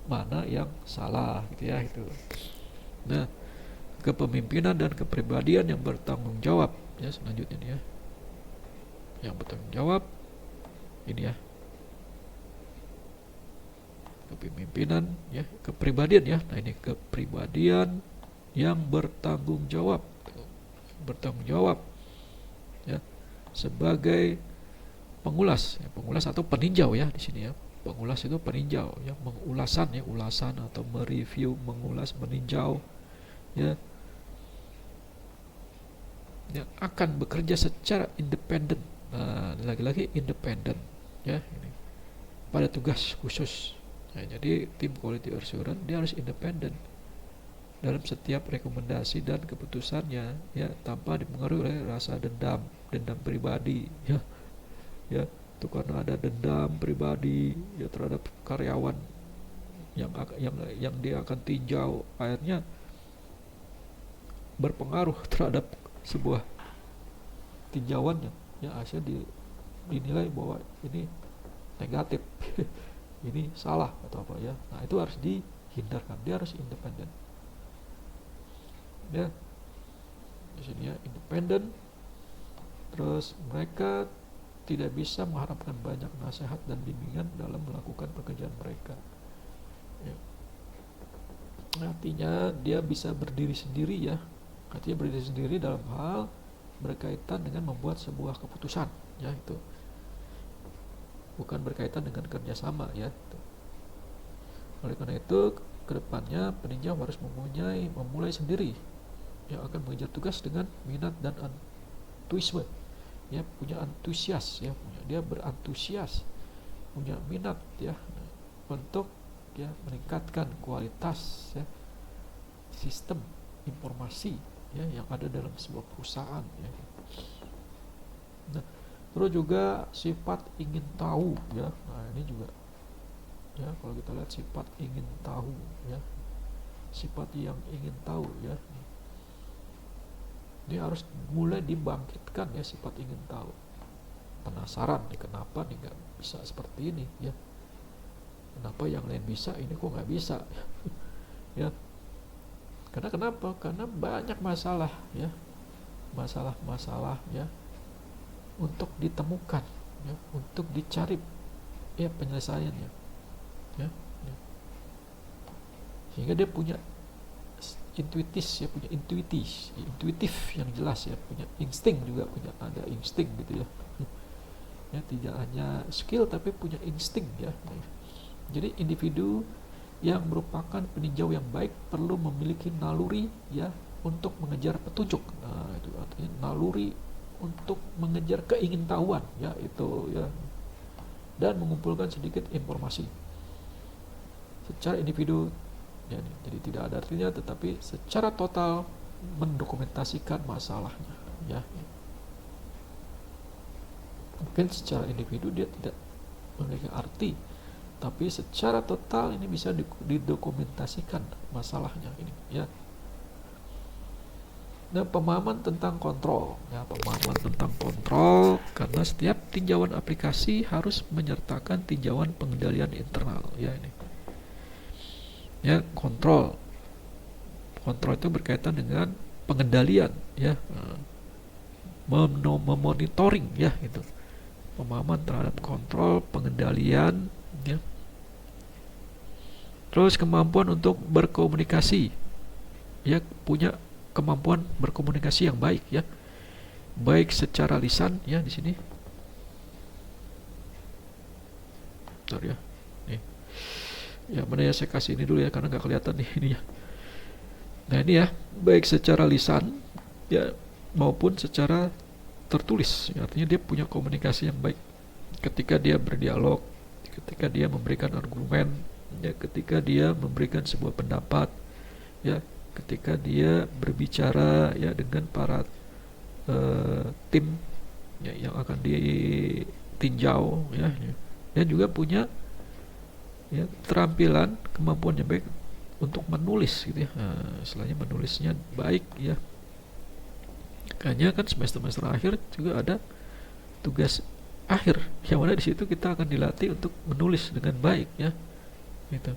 mana yang salah gitu ya itu. Nah, kepemimpinan dan kepribadian yang bertanggung jawab ya selanjutnya nih ya. Yang bertanggung jawab ini ya. Kepemimpinan ya, kepribadian ya. Nah, ini kepribadian yang bertanggung jawab. Bertanggung jawab ya sebagai pengulas atau peninjau ya di sini ya. Pengulas itu peninjau ya, mengulasan ya, ulasan atau mereview, mengulas, meninjau ya, yang akan bekerja secara independen. Nah, lagi-lagi independen ya ini, pada tugas khusus. Nah, jadi tim quality assurance dia harus independen dalam setiap rekomendasi dan keputusannya ya, tanpa dipengaruhi oleh rasa dendam pribadi ya, itu karena ada dendam pribadi ya terhadap karyawan yang dia akan tinjau, akhirnya berpengaruh terhadap sebuah tinjauannya ya, akhirnya dinilai bahwa ini negatif ini salah atau apa ya. Nah, itu harus dihindarkan, dia harus independen ya. Di sini ya, independen. Terus mereka tidak bisa mengharapkan banyak nasihat dan bimbingan dalam melakukan pekerjaan mereka ya. Artinya dia bisa berdiri sendiri ya, artinya berdiri sendiri dalam hal berkaitan dengan membuat sebuah keputusan ya, itu bukan berkaitan dengan kerjasama ya itu. Oleh karena itu kedepannya peninjau harus memulai sendiri yang akan mengejar tugas dengan minat dan antusiasme ya, punya antusias ya, dia berantusias, punya minat ya untuk ya meningkatkan kualitas ya sistem informasi ya yang ada dalam sebuah perusahaan ya. Nah, terus juga sifat ingin tahu ya. Nah, ini juga ya, kalau kita lihat sifat ingin tahu ya, sifat yang ingin tahu ya, dia harus mulai dibangkitkan ya, sifat ingin tahu, penasaran nih, kenapa nih nggak bisa seperti ini ya, kenapa yang lain bisa, ini kok nggak bisa ya. Karena kenapa? Karena banyak masalah ya, masalah ya untuk ditemukan ya, untuk dicari ya penyelesaiannya ya. Sehingga dia punya intuitif yang jelas ya, punya insting juga, punya ada insting gitu ya. Ya, tidak hanya skill tapi punya insting ya. Jadi individu yang merupakan peninjau yang baik perlu memiliki naluri ya untuk mengejar petunjuk. Nah, itu artinya naluri untuk mengejar keingintahuan ya, itu ya, dan mengumpulkan sedikit informasi secara individu ya, jadi tidak ada artinya, tetapi secara total mendokumentasikan masalahnya ya. Mungkin secara individu dia tidak memiliki arti, tapi secara total ini bisa didokumentasikan masalahnya ini ya. Nah, pemahaman tentang kontrol ya, pemahaman tentang kontrol, karena setiap tinjauan aplikasi harus menyertakan tinjauan pengendalian internal ya ini ya. Kontrol itu berkaitan dengan pengendalian ya, memonitoring ya, itu pemahaman terhadap kontrol, pengendalian ya. Terus kemampuan untuk berkomunikasi ya, punya kemampuan berkomunikasi yang baik ya, baik secara lisan ya, di sini bentar ya nih ya, mana ya, saya kasih ini dulu ya karena nggak kelihatan nih ini ya. Nah, ini ya, baik secara lisan ya maupun secara tertulis ya, artinya dia punya komunikasi yang baik ketika dia berdialog, ketika dia memberikan argumen ya, ketika dia memberikan sebuah pendapat ya, ketika dia berbicara ya dengan para tim ya, yang akan ditinjau ya, dan juga punya ya keterampilan, kemampuan yang baik untuk menulis gitu ya. Nah, istilahnya menulisnya baik ya. Makanya kan semester akhir juga ada tugas akhir yang mana di situ kita akan dilatih untuk menulis dengan baik ya, gitu.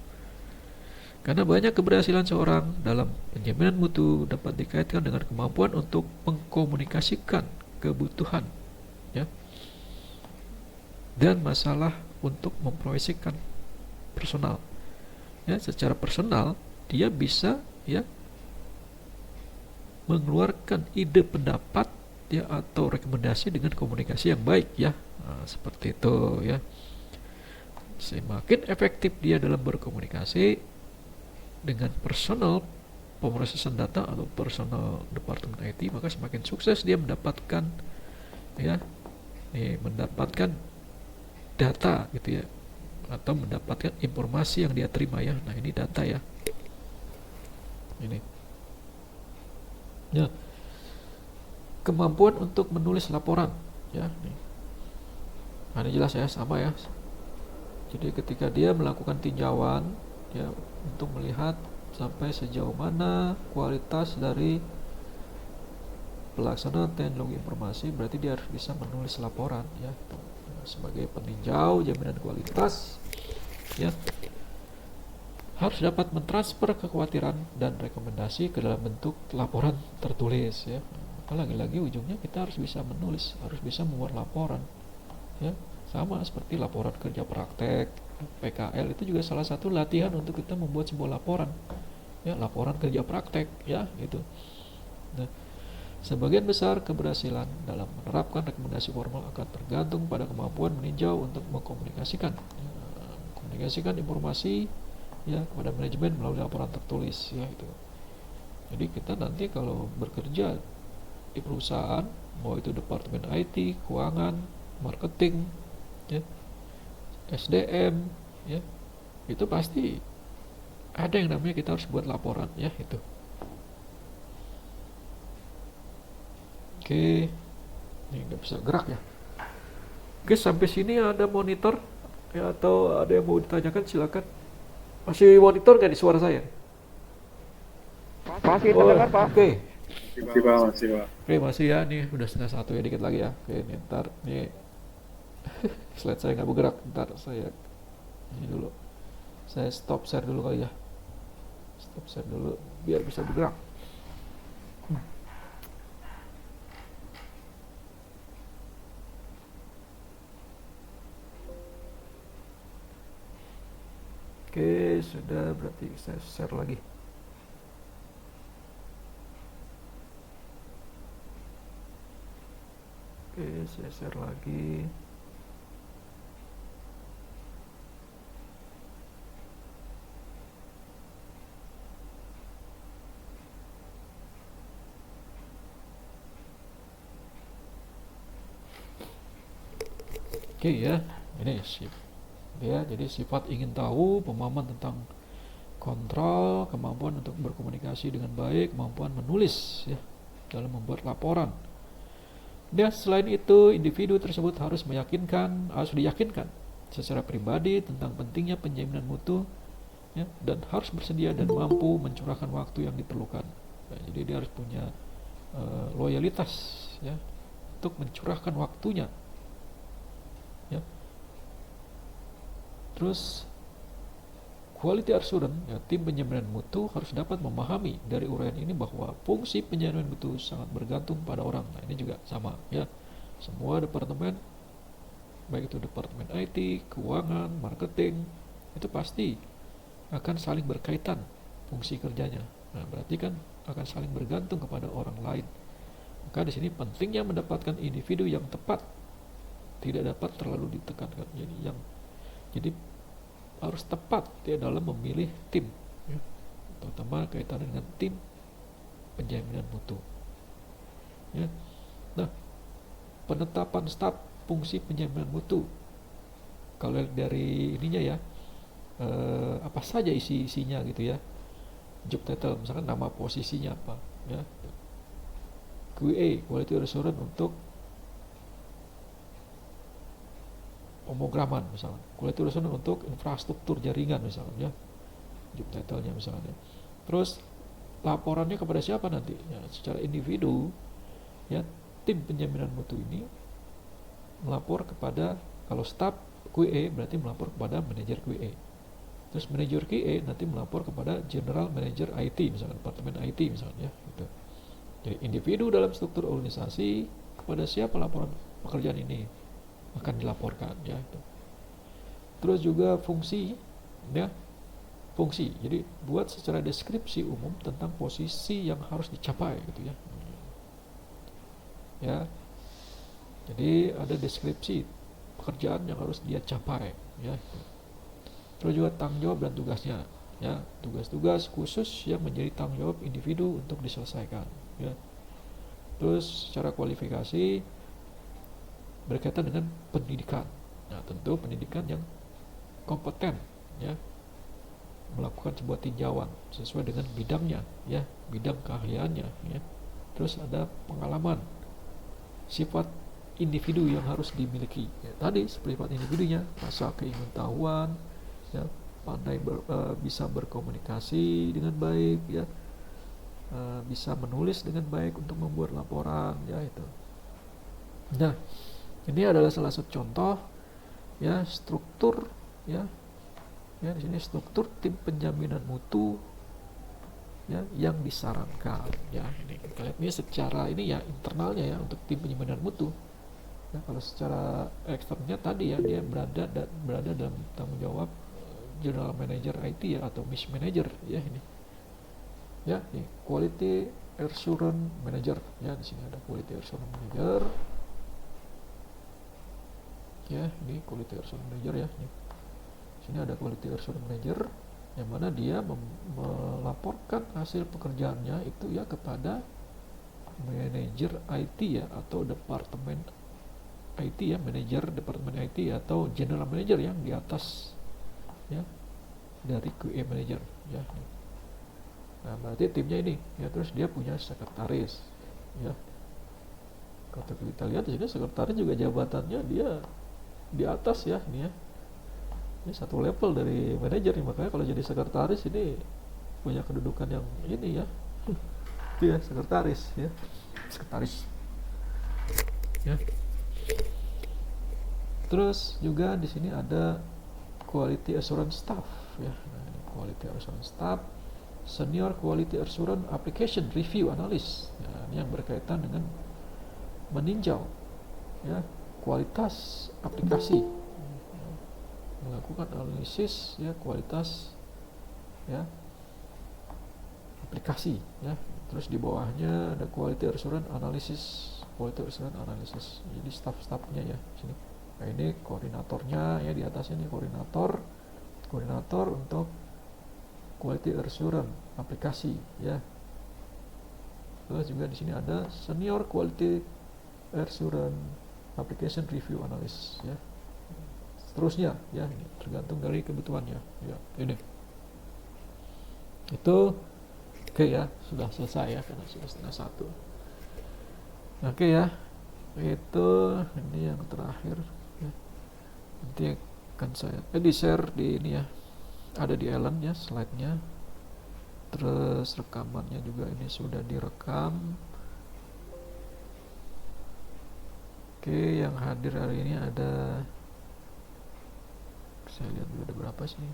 Karena banyak keberhasilan seorang dalam penjaminan mutu dapat dikaitkan dengan kemampuan untuk mengkomunikasikan kebutuhan ya, dan masalah untuk memproyeksikan personal ya. Secara personal dia bisa ya mengeluarkan ide, pendapat ya, atau rekomendasi dengan komunikasi yang baik ya. Nah, seperti itu ya. Semakin efektif dia dalam berkomunikasi dengan personal pemrosesan data atau personal departemen IT, maka semakin sukses dia mendapatkan ya mendapatkan data gitu ya, atau mendapatkan informasi yang dia terima ya. Nah, ini data ya. Ini. Ya. Kemampuan untuk menulis laporan ya. Nih. Nah, ini jelas ya, sama ya. Jadi ketika dia melakukan tinjauan ya untuk melihat sampai sejauh mana kualitas dari pelaksanaan teknologi informasi, berarti dia harus bisa menulis laporan ya. Sebagai peninjau jaminan kualitas ya, harus dapat mentransfer kekhawatiran dan rekomendasi ke dalam bentuk laporan tertulis ya. Lagi-lagi ujungnya kita harus bisa menulis, harus bisa membuat laporan ya. Sama seperti laporan kerja praktek, PKL itu juga salah satu latihan untuk kita membuat sebuah laporan ya, laporan kerja praktek ya gitu. Nah, sebagian besar keberhasilan dalam menerapkan rekomendasi formal akan tergantung pada kemampuan meninjau untuk mengkomunikasikan informasi ya kepada manajemen melalui laporan tertulis ya itu. Jadi kita nanti kalau bekerja di perusahaan, mau itu departemen IT, keuangan, marketing, ya, SDM, ya, itu pasti ada yang namanya kita harus buat laporan ya itu. Oke, ini nggak bisa gerak ya. Oke, sampai sini ada monitor ya, atau ada yang mau ditanyakan silakan. Masih monitor nggak di suara saya? Masih terdengar, Pak. Oke. Masih Pak. Oke, masih ya, nih udah setengah satu ya, dikit lagi ya. Oke, ini ntar nih slide saya nggak bergerak, ntar saya ini dulu, saya stop share dulu kali ya, stop share dulu biar bisa bergerak. Oke, sudah, berarti saya share lagi. Oke, saya share lagi. Oke ya, ini sip. Ya, jadi sifat ingin tahu, pemahaman tentang kontrol, kemampuan untuk berkomunikasi dengan baik, kemampuan menulis ya dalam membuat laporan. Dan selain itu, individu tersebut harus diyakinkan secara pribadi tentang pentingnya penjaminan mutu ya, dan harus bersedia dan mampu mencurahkan waktu yang diperlukan. Nah, jadi dia harus punya loyalitas ya untuk mencurahkan waktunya. Ya. Terus quality assurance, ya, tim penjaminan mutu harus dapat memahami dari uraian ini bahwa fungsi penjaminan mutu sangat bergantung pada orang. Nah, ini juga sama ya. Semua departemen, baik itu departemen IT, keuangan, marketing, itu pasti akan saling berkaitan fungsi kerjanya. Nah, berarti kan akan saling bergantung kepada orang lain. Maka di sini pentingnya mendapatkan individu yang tepat, tidak dapat terlalu ditekankan. Jadi harus tepat ya dalam memilih tim ya, terutama kaitannya dengan tim penjaminan mutu ya. Nah, penetapan staf fungsi penjaminan mutu, kalau dari ininya ya, apa saja isinya gitu ya, job title, misalkan nama posisinya apa ya, QA quality assurance untuk pemrograman misalnya, quality assurance untuk infrastruktur jaringan misalnya, job title-nya misalnya. Terus laporannya kepada siapa nanti? Ya, secara individu ya, tim penjaminan mutu ini melapor kepada, kalau staf QA berarti melapor kepada manajer QA. Terus manajer QA nanti melapor kepada general manager IT misalnya, departemen IT misalnya gitu. Jadi individu dalam struktur organisasi, kepada siapa laporan pekerjaan ini akan dilaporkan ya itu. Terus juga fungsi ya, fungsi. Jadi buat secara deskripsi umum tentang posisi yang harus dicapai gitu ya. Ya. Jadi ada deskripsi pekerjaan yang harus dia capai ya. Terus juga tanggung jawab dan tugasnya, ya, tugas-tugas khusus yang menjadi tanggung jawab individu untuk diselesaikan, ya. Terus secara kualifikasi berkaitan dengan pendidikan. Nah, tentu pendidikan yang kompeten, ya, melakukan sebuah tinjauan sesuai dengan bidangnya, ya, bidang keahliannya, ya. Terus ada pengalaman, sifat individu yang harus dimiliki, ya, tadi sifat individunya, rasa keingetahuan, ya, pandai bisa berkomunikasi dengan baik, ya, bisa menulis dengan baik untuk membuat laporan, ya, itu. Nah, ini adalah salah satu contoh, ya, struktur, ya, di sini struktur tim penjaminan mutu, ya, yang disarankan, ya. Ini kita lihat ini secara ini, ya, internalnya, ya, untuk tim penjaminan mutu. Ya, kalau secara eksternnya tadi, ya, dia berada dalam tanggung jawab general manager IT, ya, atau miss manager, ya, ini, ya, ini quality assurance manager, ya, di sini ada quality assurance manager, ya, ini quality assurance manager, ya, ini. Sini ada quality assurance manager yang mana dia melaporkan hasil pekerjaannya itu, ya, kepada manajer IT, ya, atau departemen IT, ya, manajer departemen IT atau general manager yang di atas, ya, dari QA manager, ya. Nah, berarti timnya ini, ya, terus dia punya sekretaris, ya. Kalau kita lihat di sini sekretaris juga jabatannya dia di atas, ya, ini, ya. Ini satu level dari manajer, makanya kalau jadi sekretaris ini punya kedudukan yang ini, ya. Itu, ya, sekretaris, ya. Sekretaris, ya. Terus juga di sini ada quality assurance staff, ya. Nah, ini quality assurance staff, senior quality assurance application review analyst, ya, ini yang berkaitan dengan meninjau, ya, kualitas aplikasi, melakukan analisis, ya, kualitas, ya, aplikasi, ya. Terus di bawahnya ada quality assurance analysis, jadi staff-staffnya, ya, sini. Nah, ini koordinatornya, ya, di atasnya ini koordinator untuk quality assurance aplikasi, ya. Terus juga di sini ada senior quality assurance application review analyst, ya. Seterusnya, ya, ini tergantung dari kebutuhannya, ya. Ini itu oke, ya, sudah selesai, ya, karena sudah setengah 1. Oke, ya, itu ini yang terakhir, ya. Nanti akan saya di share di ini, ya, ada di Ellen, ya, slide-nya. Terus rekamannya juga ini sudah direkam. Oke, yang hadir hari ini ada, saya lihat dulu ada berapa sih.